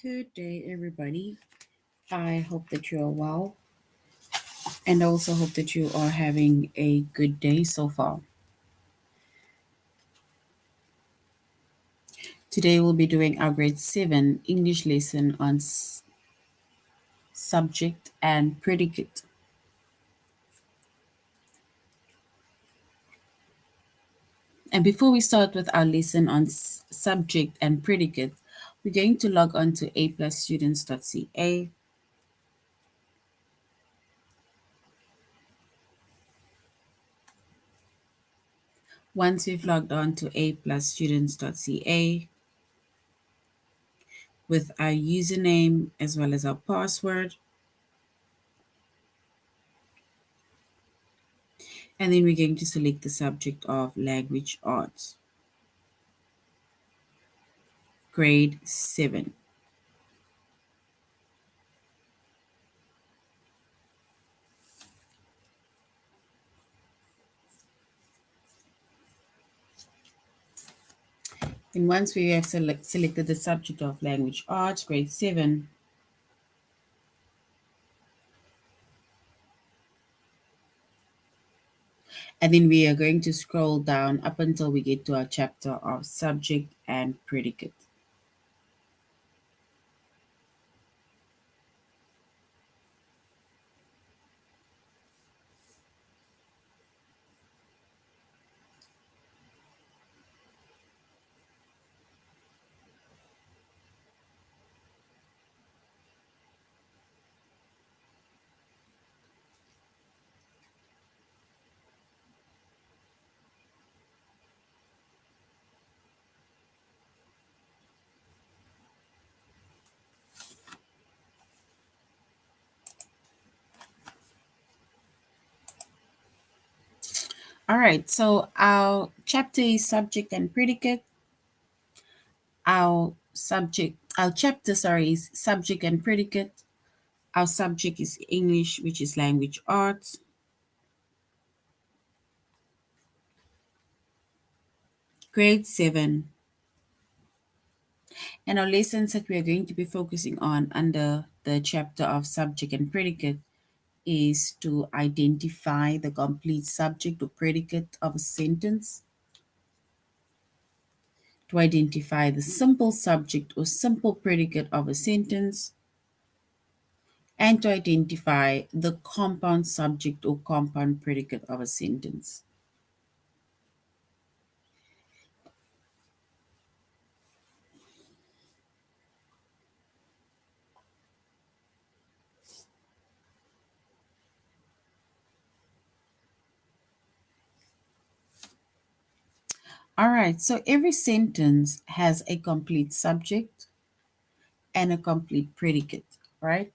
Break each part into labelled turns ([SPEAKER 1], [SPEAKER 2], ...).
[SPEAKER 1] Good day, everybody. I hope that you are well, and I also hope that you are having a good day so far. Today, we'll be doing our grade 7 English lesson on subject and predicate. And before we start with our lesson on subject and predicate, we're going to log on to aplusstudents.ca. Once we've logged on to aplusstudents.ca with our username as well as our password, and then we're going to select the subject of language arts, grade 7. And once we have selected the subject of language arts, grade 7, and then we are going to scroll down up until we get to our chapter of subject and predicate. All right, so our chapter is subject and predicate. Our chapter, is subject and predicate. Our subject is English, which is language arts. Grade 7. And our lessons that we are going to be focusing on under the chapter of subject and predicate is to identify the complete subject or predicate of a sentence, to identify the simple subject or simple predicate of a sentence, and to identify the compound subject or compound predicate of a sentence. All right, so every sentence has a complete subject and a complete predicate, right?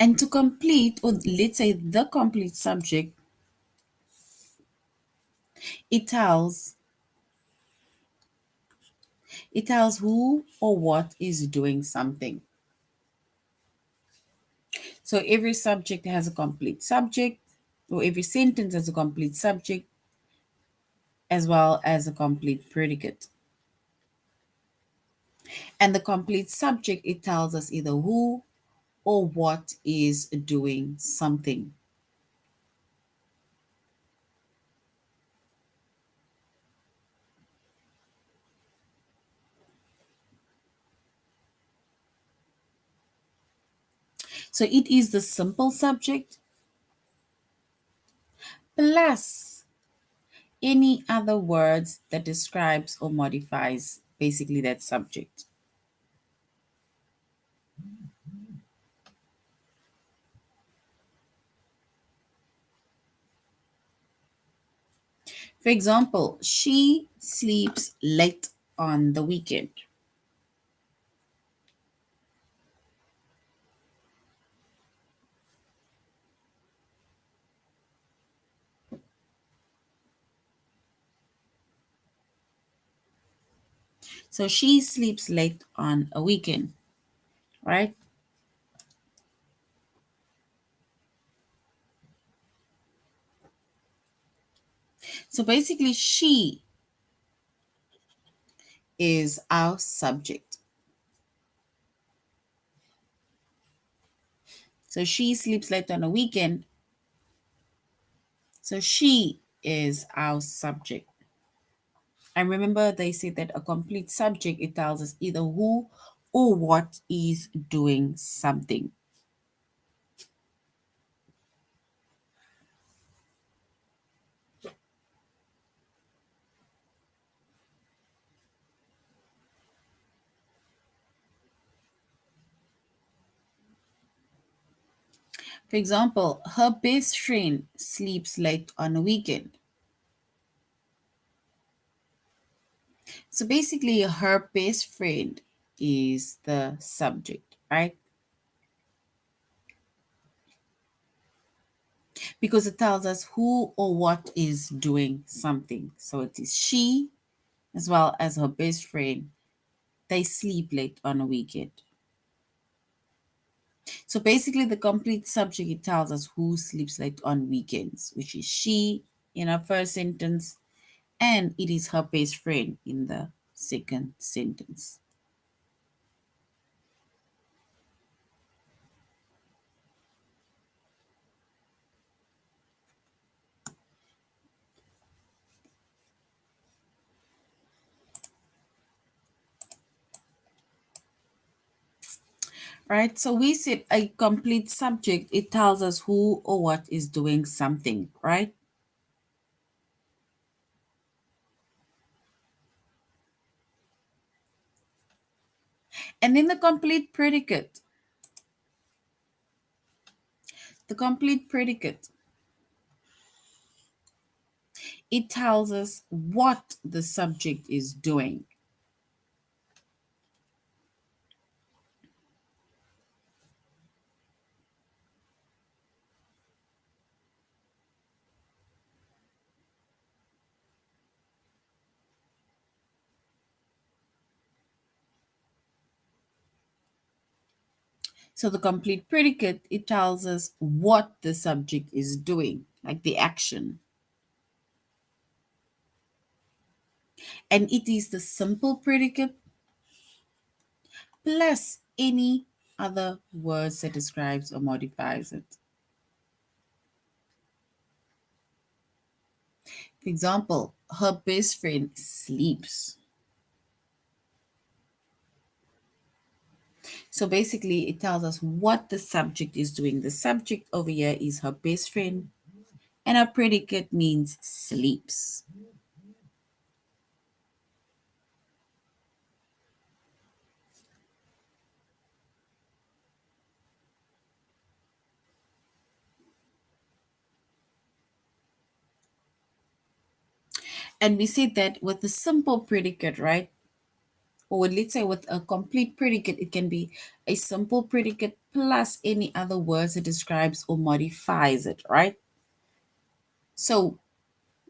[SPEAKER 1] And to complete, or let's say the complete subject, it tells who or what is doing something. So every subject has a complete subject, or every sentence has a complete subject, as well as a complete predicate. And the complete subject, it tells us either who or what is doing something. So it is the simple subject plus any other words that describes or modifies basically that subject. For example, she sleeps late on the weekend. So she sleeps late on a weekend, right? So basically, she is our subject. So she sleeps late on a weekend. So she is our subject. And remember, they say that a complete subject, it tells us either who or what is doing something. For example, her best friend sleeps late on a weekend. So basically, her best friend is the subject, right? Because it tells us who or what is doing something. So it is she as well as her best friend. They sleep late on a weekend. So basically, the complete subject, it tells us who sleeps late on weekends, which is she in our first sentence, and it is her best friend in the second sentence. Right? So we said a complete subject, it tells us who or what is doing something, right? And then the complete predicate, it tells us what the subject is doing. So the complete predicate, it tells us what the subject is doing, like the action. And it is the simple predicate plus any other words that describes or modifies it. For example, her best friend sleeps. So basically, it tells us what the subject is doing. The subject over here is her best friend, and her predicate means sleeps. And we said that with a simple predicate, right? Or let's say with a complete predicate, it can be a simple predicate plus any other words it describes or modifies it, right? So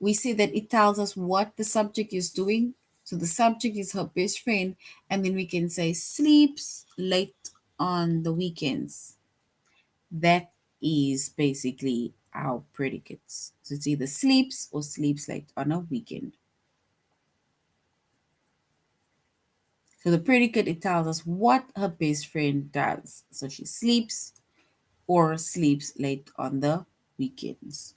[SPEAKER 1] we say that it tells us what the subject is doing. So the subject is her best friend, and then we can say sleeps late on the weekends. That is basically our predicates. So it's either sleeps or sleeps late on a weekend. So the predicate, it tells us what her best friend does. So she sleeps or sleeps late on the weekends.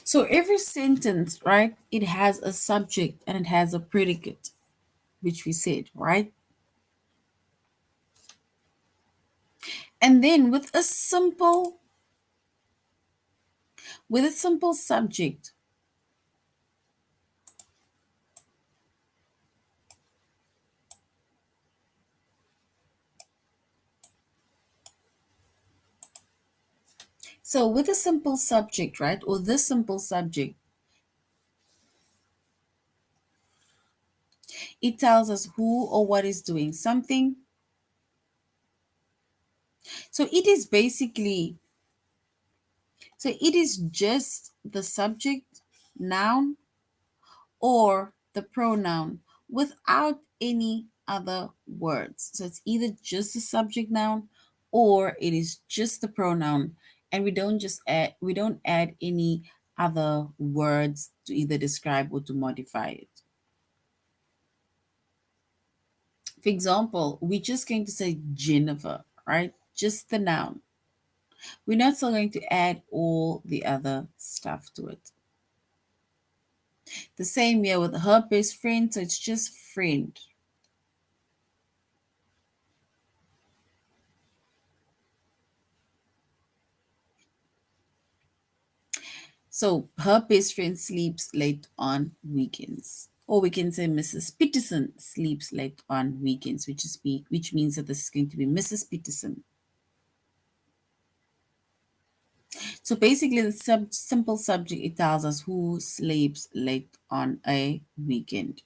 [SPEAKER 1] So every sentence, right, it has a subject and it has a predicate, which we said, right? And then with a simple subject, so with a simple subject, right, or this simple subject, It tells us who or what is doing something. So it is basically, so it is just the subject, noun, or the pronoun without any other words. So it's either just the subject noun or it is just the pronoun, and we don't add any other words to either describe or to modify it. For example, we're just going to say Jennifer, right? Just the noun. We're not still going to add all the other stuff to it. The same here with her best friend, so it's just friend. So her best friend sleeps late on weekends. Or we can say Mrs. Peterson sleeps late on weekends, which means that this is going to be Mrs. Peterson. So basically, the simple subject, it tells us who sleeps late on a weekend.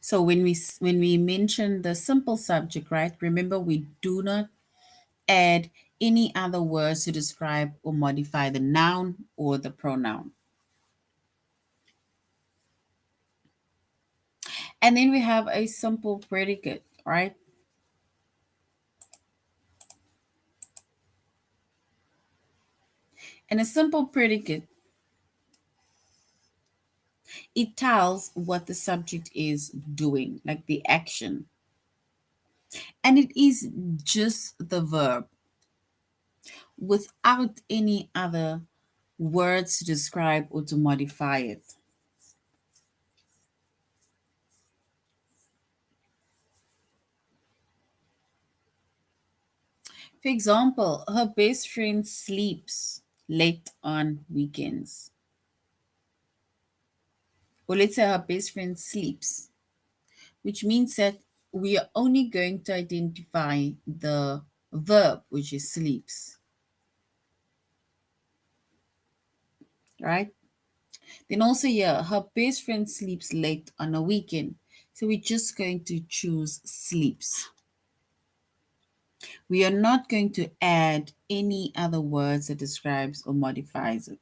[SPEAKER 1] So when we mention the simple subject, right? Remember, we do not add any other words to describe or modify the noun or the pronoun. And then we have a simple predicate, right? And a simple predicate, it tells what the subject is doing, like the action. And it is just the verb without any other words to describe or to modify it. For example, her best friend sleeps late on weekends. Or let's say her best friend sleeps, which means that we are only going to identify the verb, which is sleeps, right? Then also here, her best friend sleeps late on a weekend. So we're just going to choose sleeps. We are not going to add any other words that describes or modifies it.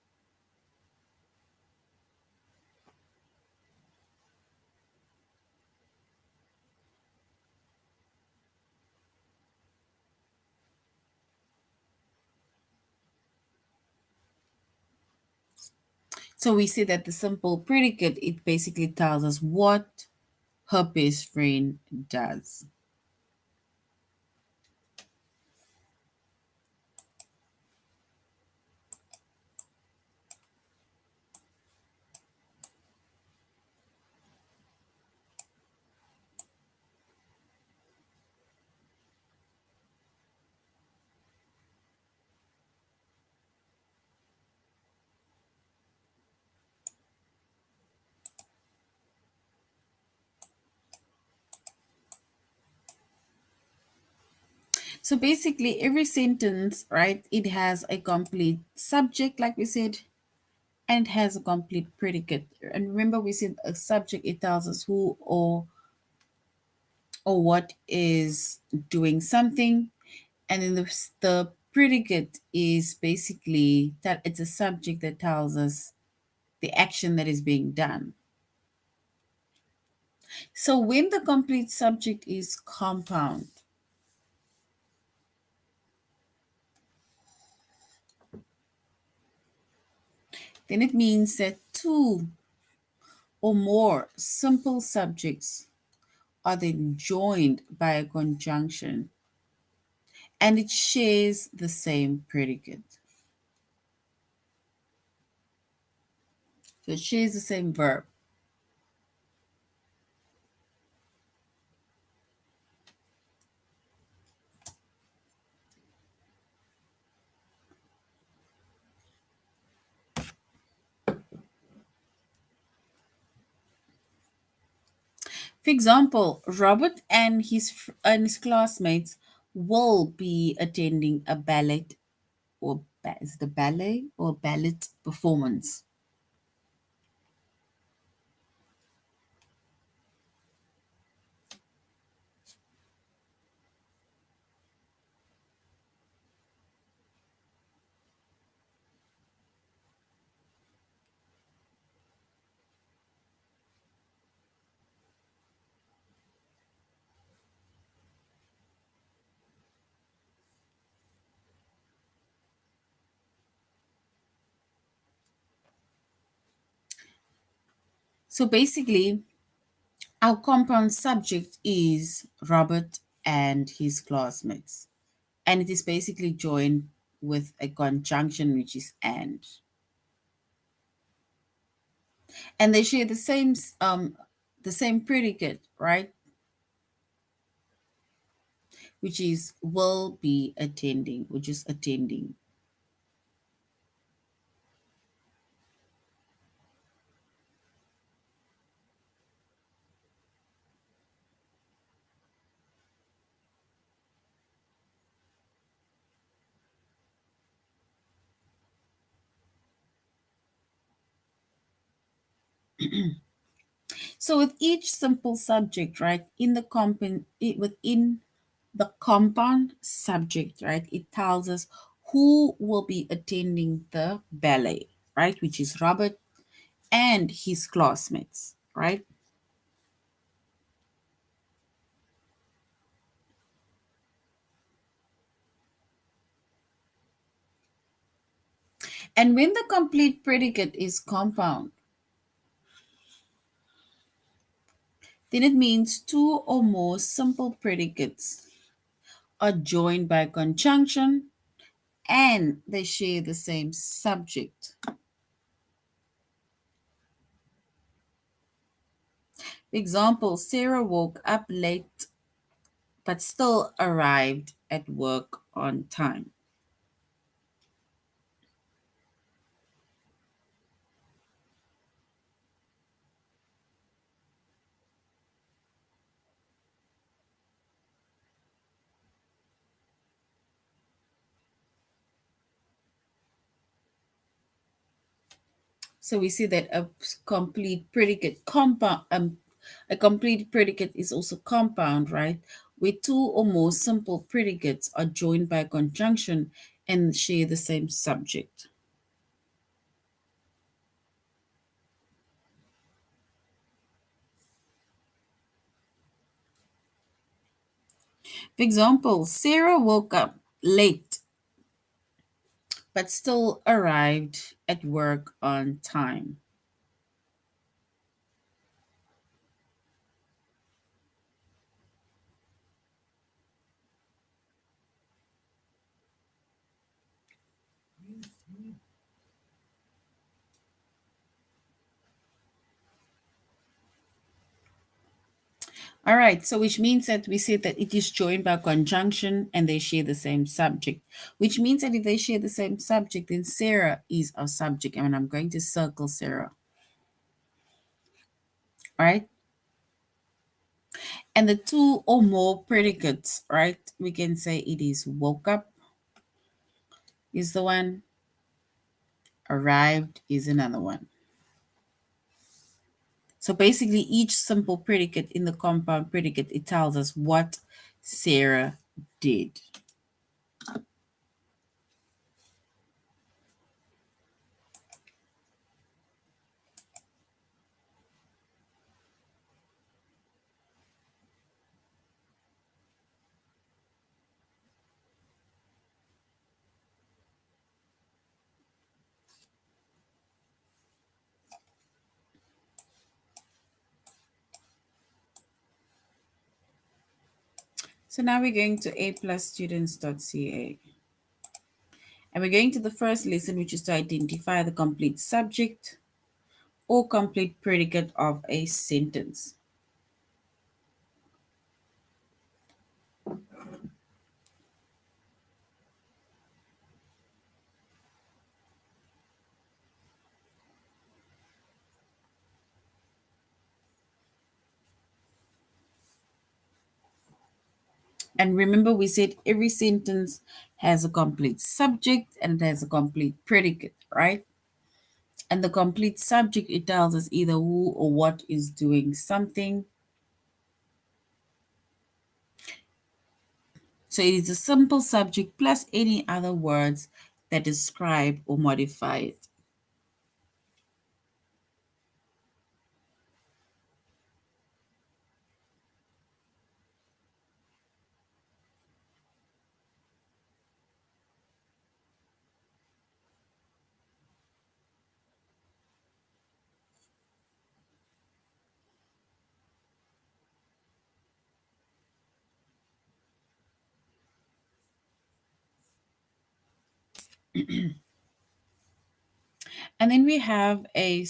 [SPEAKER 1] So we say that the simple predicate, it basically tells us what her best friend does. So basically, every sentence, right, it has a complete subject, like we said, and it has a complete predicate. And remember, we said a subject, it tells us who or what is doing something. And then the predicate is basically that it's a subject that tells us the action that is being done. So when the complete subject is compound, then it means that two or more simple subjects are then joined by a conjunction and it shares the same predicate. So it shares the same verb. For example, Robert and his classmates will be attending a ballet is it a ballet or ballet performance. So basically, our compound subject is Robert and his classmates, and it is basically joined with a conjunction which is and they share the same predicate, right? Which is will be attending, which is attending. So with each simple subject, right, within the compound subject, right, it tells us who will be attending the ballet, right, which is Robert and his classmates, right? And when the complete predicate is compound, then it means two or more simple predicates are joined by conjunction and they share the same subject. Example, Sarah woke up late but still arrived at work on time. So we see that complete predicate compound a complete predicate is also compound, right? Where two or more simple predicates are joined by conjunction and share the same subject. For example, Sarah woke up late but still arrived at work on time. All right, so which means that we say that it is joined by conjunction and they share the same subject, which means that if they share the same subject, then Sarah is our subject. And I'm going to circle Sarah. All right. And the two or more predicates, right? We can say it is woke up is the one, arrived is another one. So basically, each simple predicate in the compound predicate, it tells us what Sarah did. So now we're going to a+students.ca. And we're going to the first lesson, which is to identify the complete subject or complete predicate of a sentence. And remember, we said every sentence has a complete subject and it has a complete predicate, right? And the complete subject, it tells us either who or what is doing something. So it is a simple subject plus any other words that describe or modify it. And then we have a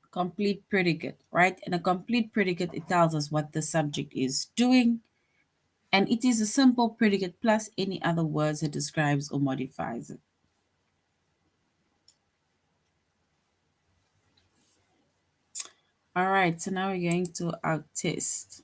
[SPEAKER 1] complete predicate, right? And a complete predicate, it tells us what the subject is doing. And it is a simple predicate plus any other words it describes or modifies it. All right, so now we're going to our test.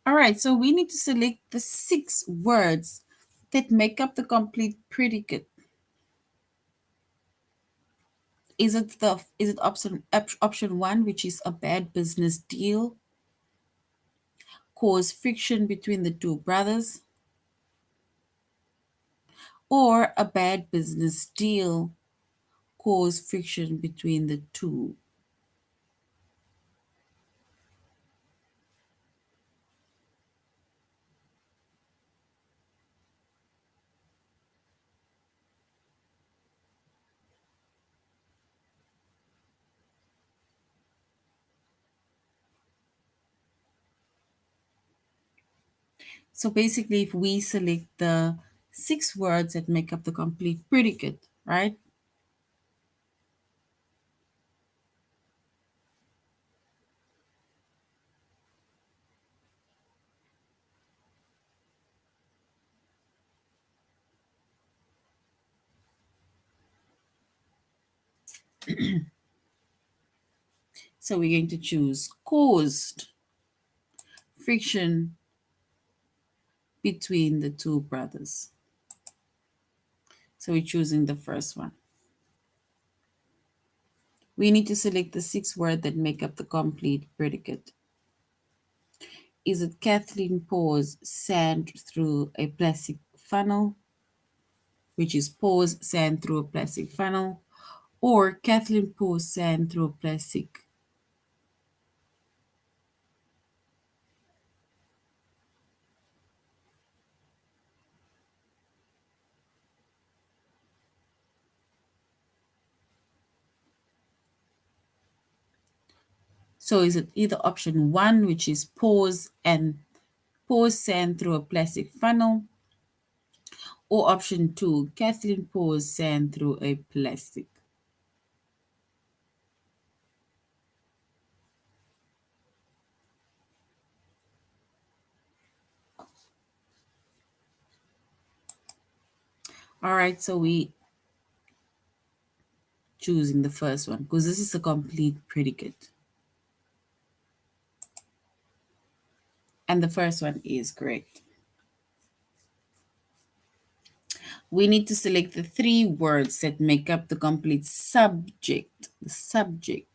[SPEAKER 1] All right, so we need to select the 6 words that make up the complete predicate. Is it option 1, which is a bad business deal caused friction between the two brothers, or a bad business deal caused friction between the two? So basically, if we select the 6 words that make up the complete predicate, right? So we're going to choose caused friction between the two brothers. So we're choosing the first one. We need to select the 6 words that make up the complete predicate. Is it Kathleen pours sand through a plastic funnel, which is pours sand through a plastic funnel, or Kathleen pours sand through a plastic? So is it either option 1, which is pours sand through a plastic funnel, or option 2, Kathleen pours sand through a plastic? All right, so we choosing the first one because this is a complete predicate. And the first one is correct. We need to select the 3 words that make up the complete subject. The subject.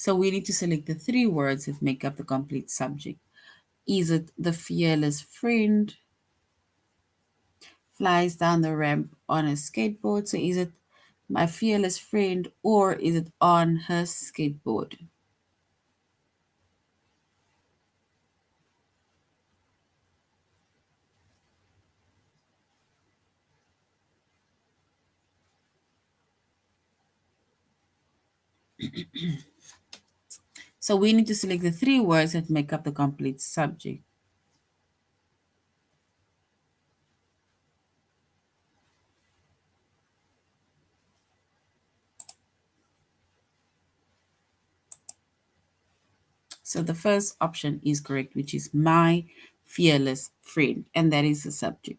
[SPEAKER 1] So we need to select the 3 words that make up the complete subject. Is it the fearless friend flies down the ramp on a skateboard? So is it my fearless friend, or is it on her skateboard? So we need to select the three words that make up the complete subject. So the first option is correct, which is my fearless friend, and that is the subject.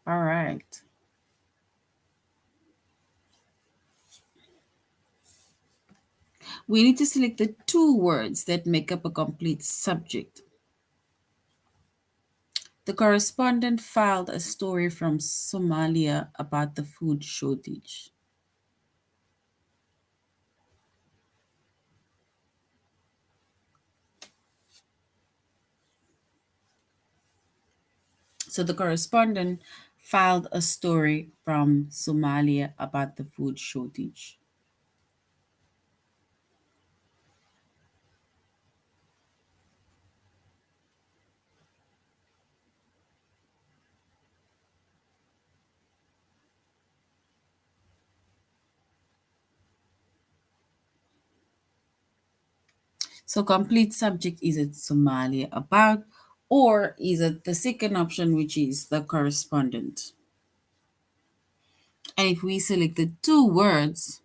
[SPEAKER 1] All right. We need to select the two words that make up a complete subject. The correspondent filed a story from Somalia about the food shortage. So the correspondent filed a story from Somalia about the food shortage. So complete subject, is it Somalia about, or is it the second option, which is the correspondent? And if we select the two words,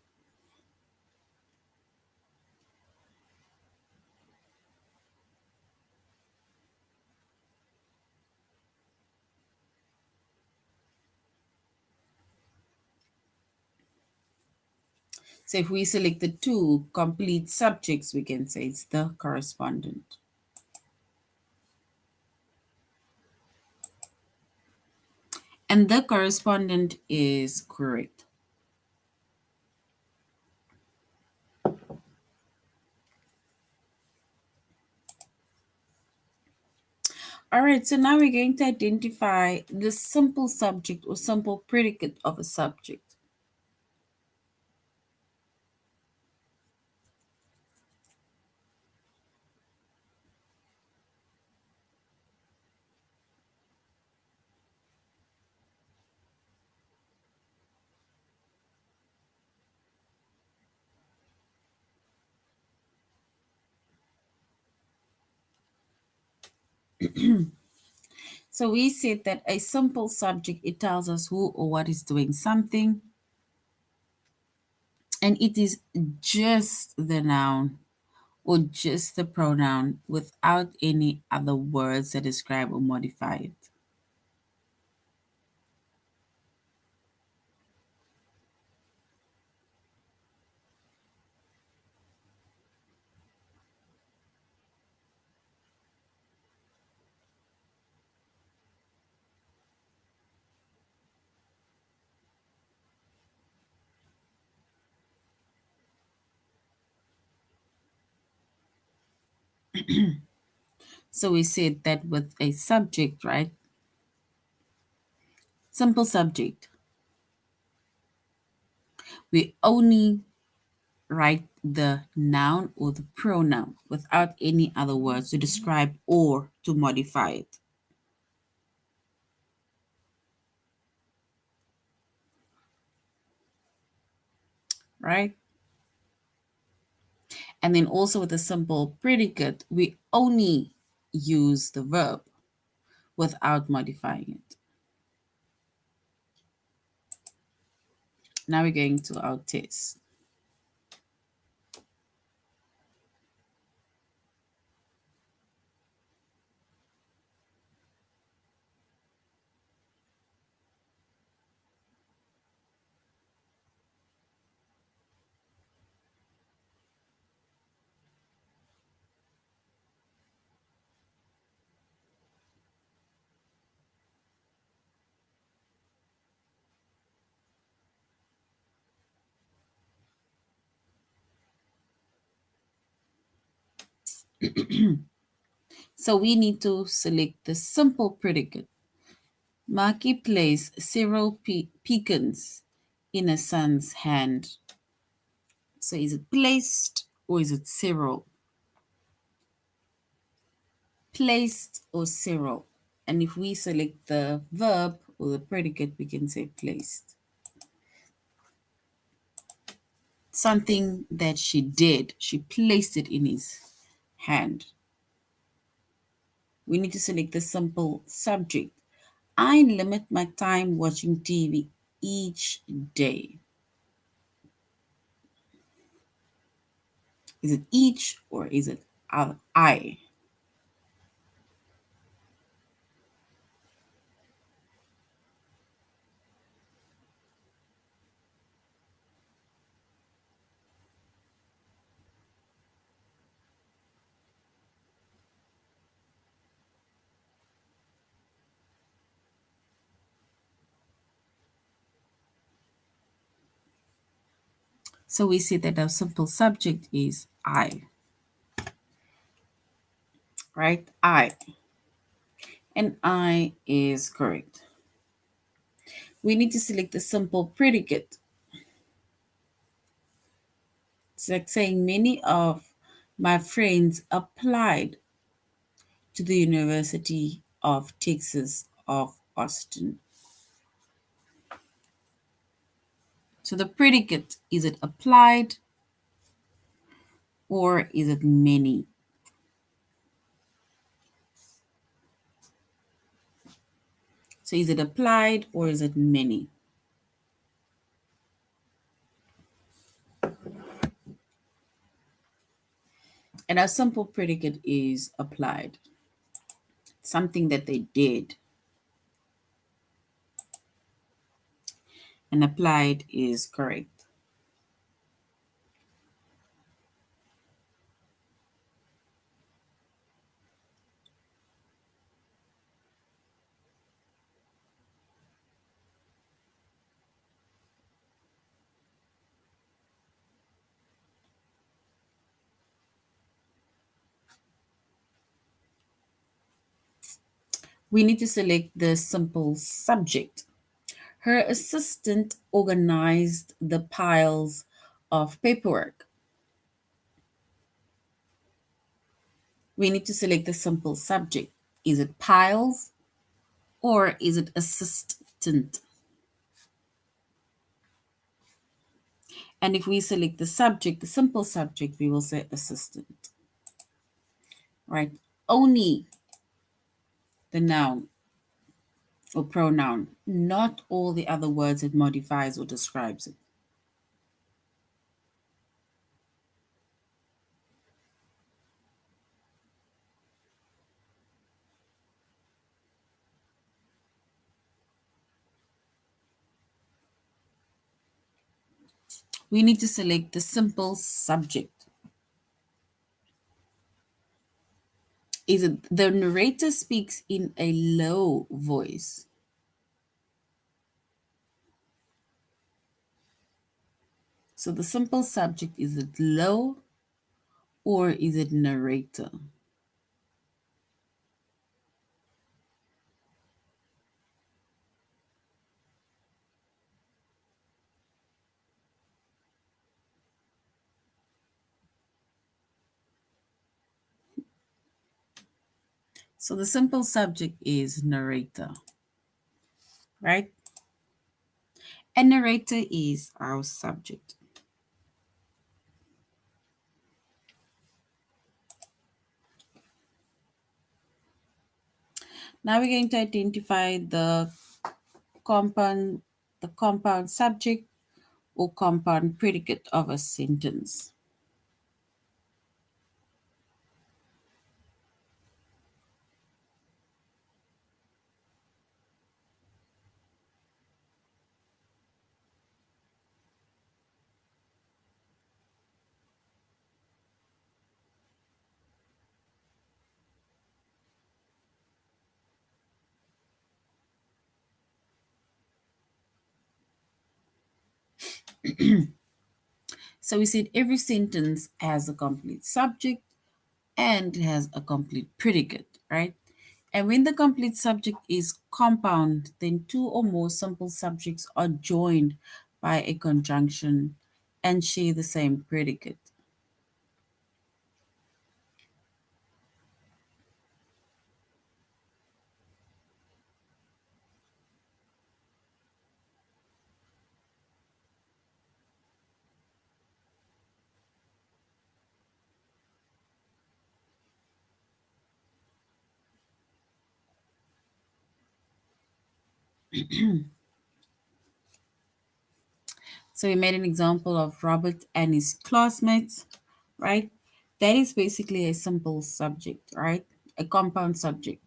[SPEAKER 1] so if we select the two complete subjects, we can say it's the correspondent. And the correspondent is correct. All right, so now we're going to identify the simple subject or simple predicate of a subject. So we said that a simple subject, it tells us who or what is doing something, and it is just the noun or just the pronoun without any other words that describe or modify it. So we said that with a subject, right? Simple subject, we only write the noun or the pronoun without any other words to describe or to modify it, right? And then also with a simple predicate, we only use the verb without modifying it. Now we're going to our test. So we need to select the simple predicate. Maki placed several pecans in a son's hand. So is it placed or is it several? Placed or several? And if we select the verb or the predicate, we can say placed. Something that she did, she placed it in his hand. We need to select the simple subject. I limit my time watching TV each day. Is it each or is it I? So we see that our simple subject is I, right? I. And I is correct. We need to select the simple predicate. It's like saying many of my friends applied to the University of Texas of Austin. So the predicate, is it applied or is it many? So is it applied or is it many? And our simple predicate is applied. Something that they did. And applied is correct. We need to select the simple subject. Her assistant organized the piles of paperwork. We need to select the simple subject. Is it piles or is it assistant? And if we select the subject, the simple subject, we will say assistant, right? Only the noun or pronoun, not all the other words it modifies or describes it. We need to select the simple subject. Is it the narrator speaks in a low voice? So the simple subject, is it low or is it narrator? So the simple subject is narrator, right? And narrator is our subject. Now we're going to identify compound the compound subject or compound predicate of a sentence. So we said every sentence has a complete subject and it has a complete predicate, right? And when the complete subject is compound, then two or more simple subjects are joined by a conjunction and share the same predicate. So we made an example of Robert and his classmates, right? That is basically a simple subject, right? A compound subject.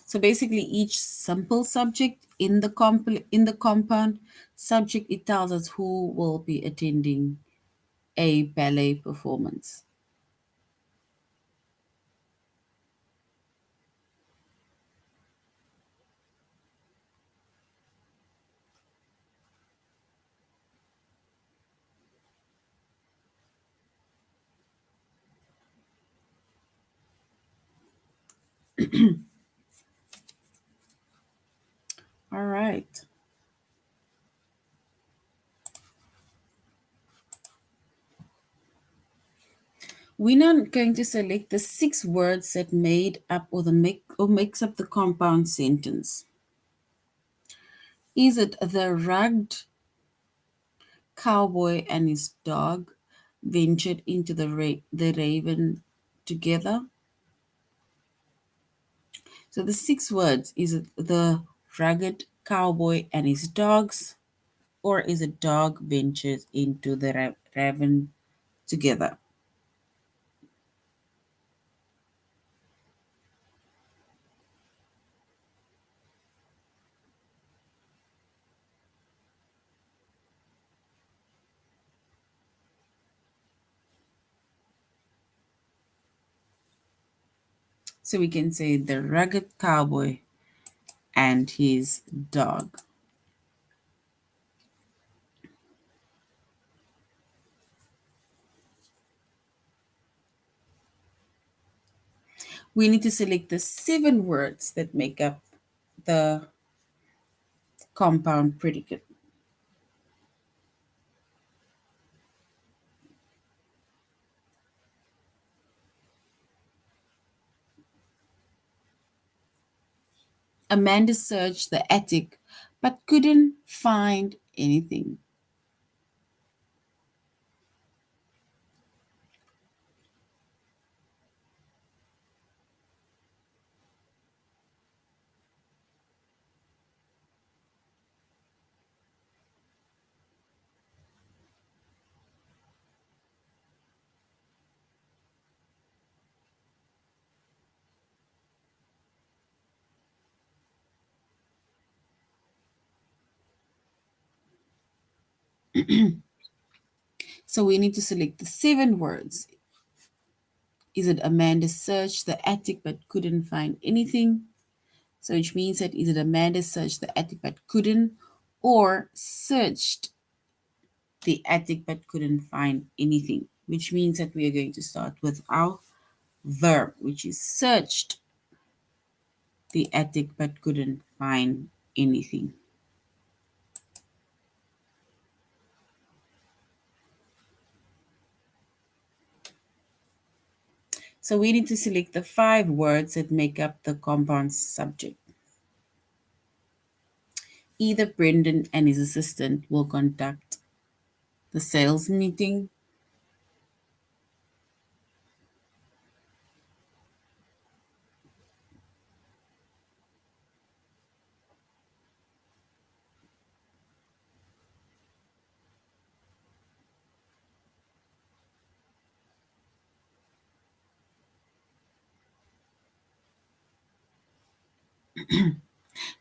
[SPEAKER 1] So basically, each simple subject in the in the compound subject, it tells us who will be attending a ballet performance. All right. We're now going to select the 6 words that made up or the make or makes up the compound sentence. Is it the rugged cowboy and his dog ventured into the raven together? So the 6 words, is it the rugged cowboy and his dogs, or is it dog ventures into the raven together? So we can say the rugged cowboy and his dog. We need to select the 7 words that make up the compound predicate. Amanda searched the attic but couldn't find anything. So we need to select the 7 words. Is it Amanda searched the attic but couldn't find anything? So which means that is it Amanda searched the attic but couldn't, or searched the attic but couldn't find anything? Which means that we are going to start with our verb, which is searched the attic but couldn't find anything. So we need to select the 5 words that make up the compound subject. Either Brendan and his assistant will conduct the sales meeting.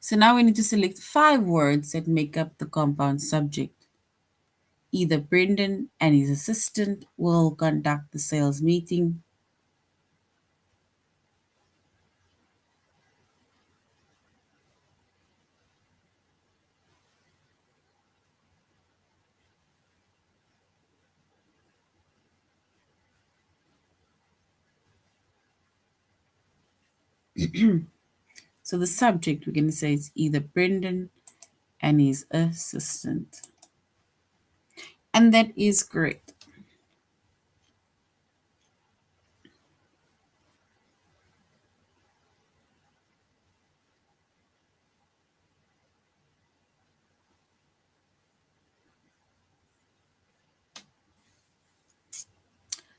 [SPEAKER 1] So now we need to select 5 words that make up the compound subject. Either Brendan and his assistant will conduct the sales meeting. So the subject, we're going to say it's either Brendan and his assistant. And that is correct.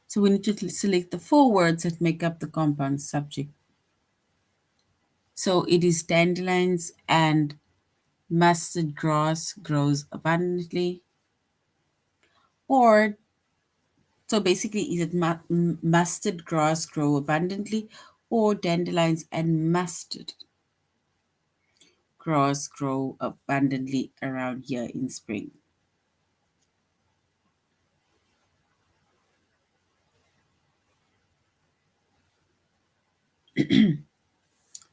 [SPEAKER 1] So we need to select the four words that make up the compound subject. So it is dandelions and mustard grass grows abundantly. Or, so basically, is it mustard grass grow abundantly, or dandelions and mustard grass grow abundantly around here in spring?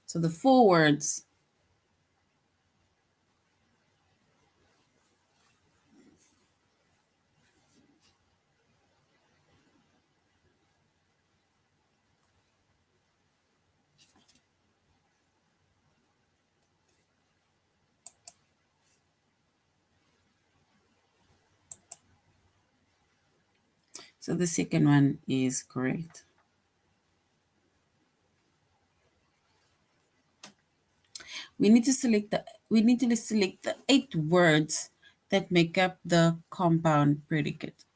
[SPEAKER 1] So the four words. So the second one is correct. We need to select the 8 words that make up the compound predicate.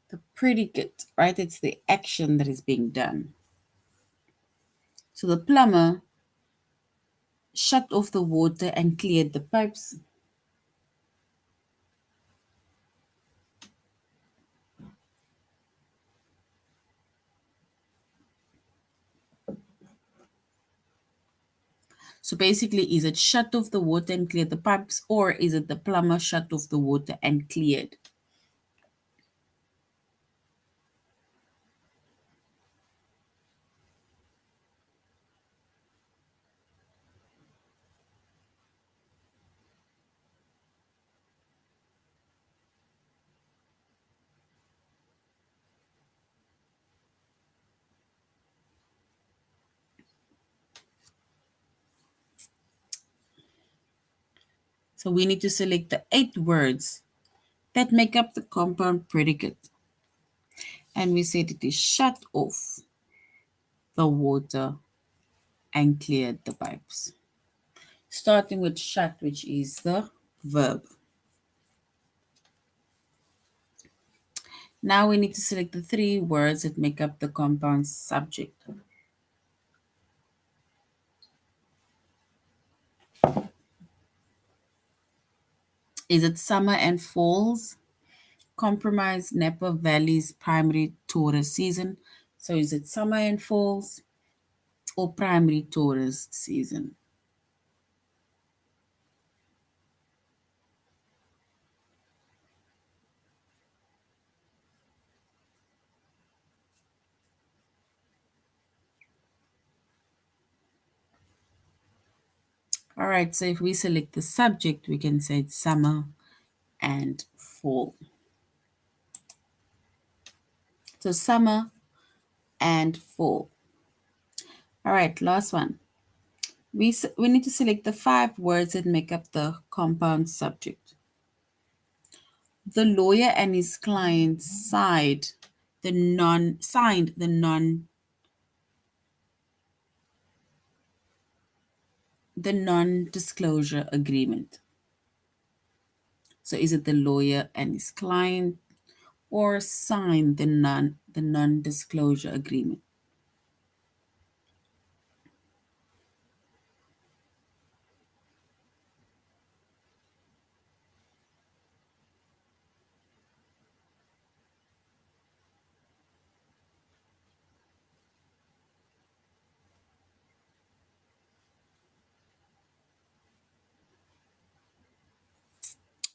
[SPEAKER 1] The predicate, right? It's the action that is being done. So the plumber shut off the water and cleared the pipes. So basically, is it shut off the water and cleared the pipes, or is it the plumber shut off the water and cleared? So we need to select the 8 words that make up the compound predicate. And we said it is shut off the water and cleared the pipes. Starting with shut, which is the verb. Now we need to select the 3 words that make up the compound subject. Is it summer and falls? Compromise Napa Valley's primary tourist season. So is it summer and falls or primary tourist season? All right, so if we select the subject, we can say it's summer and fall. So summer and fall. All right, last one. We need to select the 5 words that make up the compound subject. The lawyer and his client signed the non-disclosure agreement. So is it the lawyer and his client or signed the non-disclosure agreement?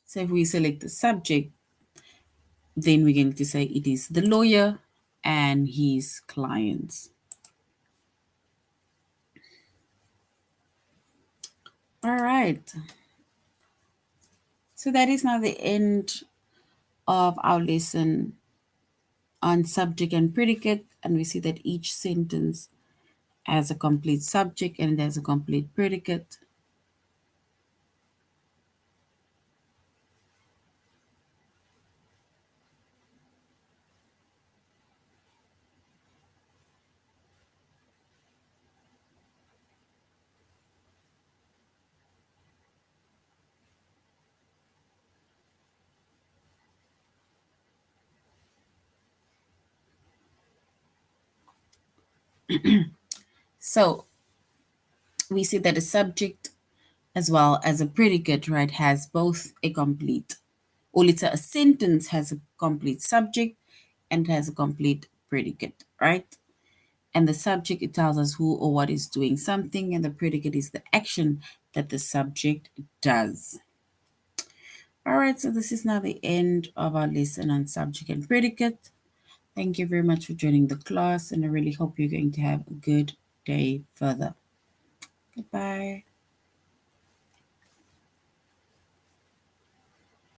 [SPEAKER 1] So if we select the subject, then we're going to say it is the lawyer and his clients. All right. So that is now the end of our lesson on subject and predicate. And we see that each sentence has a complete subject and it has a complete predicate. So we see that a subject as well as a predicate, right, has both a complete, or let's say a sentence has a complete subject and has a complete predicate, right? And the subject, it tells us who or what is doing something, and the predicate is the action that the subject does. All right, so this is now the end of our lesson on subject and predicate. Thank you very much for joining the class, and I really hope you're going to have a good day further. Goodbye.